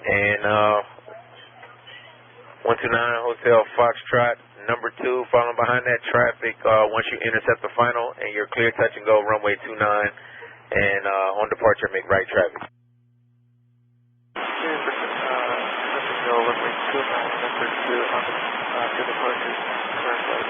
And 129 Hotel Foxtrot, number 2, following behind that traffic. Once you intercept the final and you're clear, touch and go, runway 29, and on departure, make right traffic. Touch and go, runway 29, number 2, on to departure, current flight.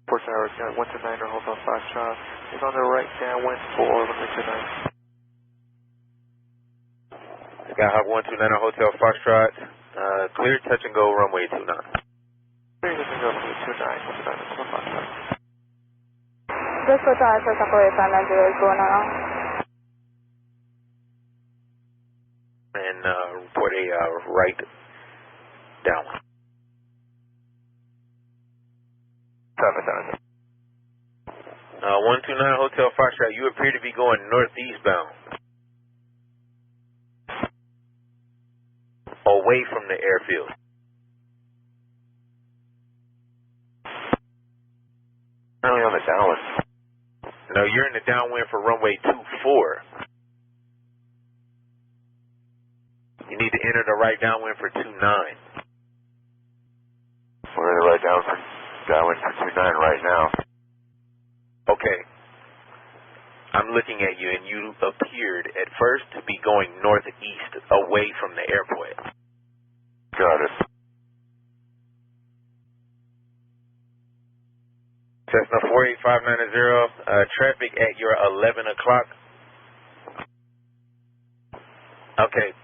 Port Tower, got 129 or Hotel Foxtrot. Is on the right downwind for runway 29. Skyhawk 129 Hotel Foxtrot, clear, touch and go, runway 29. Clear, touch and go, runway 29, 129 Hotel Foxtrot. Bridgeport Tower, AIRSPACE is going on. And report a right downwind. 777. 129 Hotel Foxtrot, you appear to be going northeast bound. Away from the airfield. Currently on the downwind. No, you're in the downwind for runway 24. You need to enter the right downwind for 29. We're in the right downwind for 29 right now. Okay. I'm looking at you, and you appeared at first to be going northeast, away from the airport. Got it. Cessna 48590, traffic at your 11 o'clock. Okay.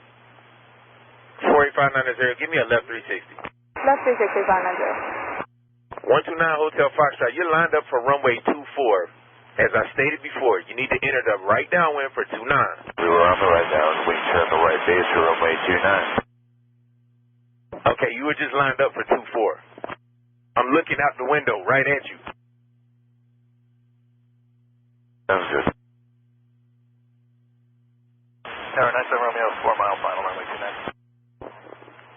48590, give me a left 360. Left 360, 590. 129 Hotel Foxtrot, you're lined up for runway 24. As I stated before, you need to enter the right downwind for 29. We were on the right downwind, turn the right base for runway 29. Okay, you were just lined up for 24. I'm looking out the window right at you. Sounds good. Tower 97 Romeo, 4 mile final, runway 29.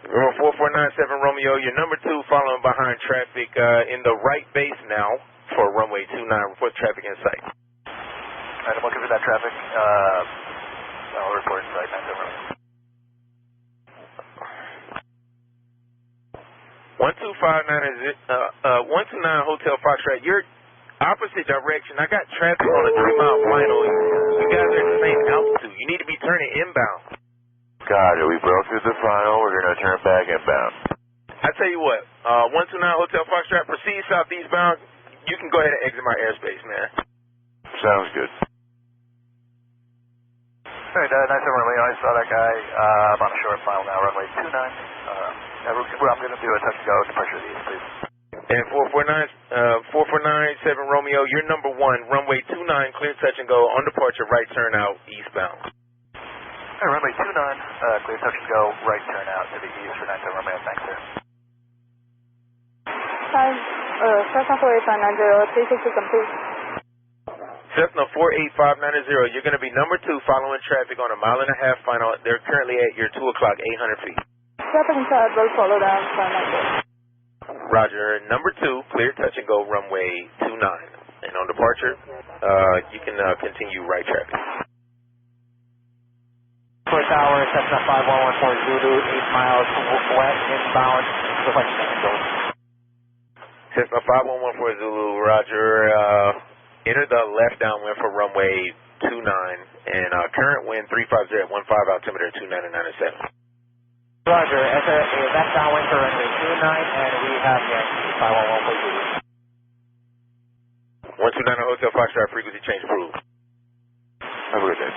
Room 4497 Romeo, you're number 2 following behind traffic in the right base now for runway 29. Report traffic in sight. Alright, I'm looking for that traffic. I'll report in sight, 97 Romeo. 129 Hotel Foxtrot, you're opposite direction. I got traffic on a 3-mile final. You guys are at the same altitude. You need to be turning inbound. Got it. We broke through the final. We're going to turn back inbound. I tell you what, 129 Hotel Foxtrot, proceed southeast bound. You can go ahead and exit my airspace, man. Sounds good. Alright, 97 Romeo, I saw that guy. I'm on a short file now, runway 29. I'm going to do a touch and go to pressure the east, please. And 4497 Romeo, you're number 1, runway 29, clear touch and go, on departure, right turn out, eastbound. Alright, runway 29, clear touch and go, right turn out to the east for 97 Romeo, thanks sir. Cessna 48590, 360 complete. Cessna 48590, you're going to be number 2 following traffic on a 1.5 mile final. They're currently at your 2 o'clock, 800 feet. Traffic inside will follow down 590. Roger, number 2, clear touch and go, runway 29. And on departure, you can continue right traffic. Port Tower, Cessna 5114 Zulu, 8 miles west inbound, request go. Cessna 5114 Zulu, roger, enter the left downwind for runway 29, and current wind 350 at 15, altimeter 299.7. Roger, enter a left downwind for runway 29, and we have Yankee 5114 Zulu. 129 Hotel Foxtrot, frequency change approved. Have a good day.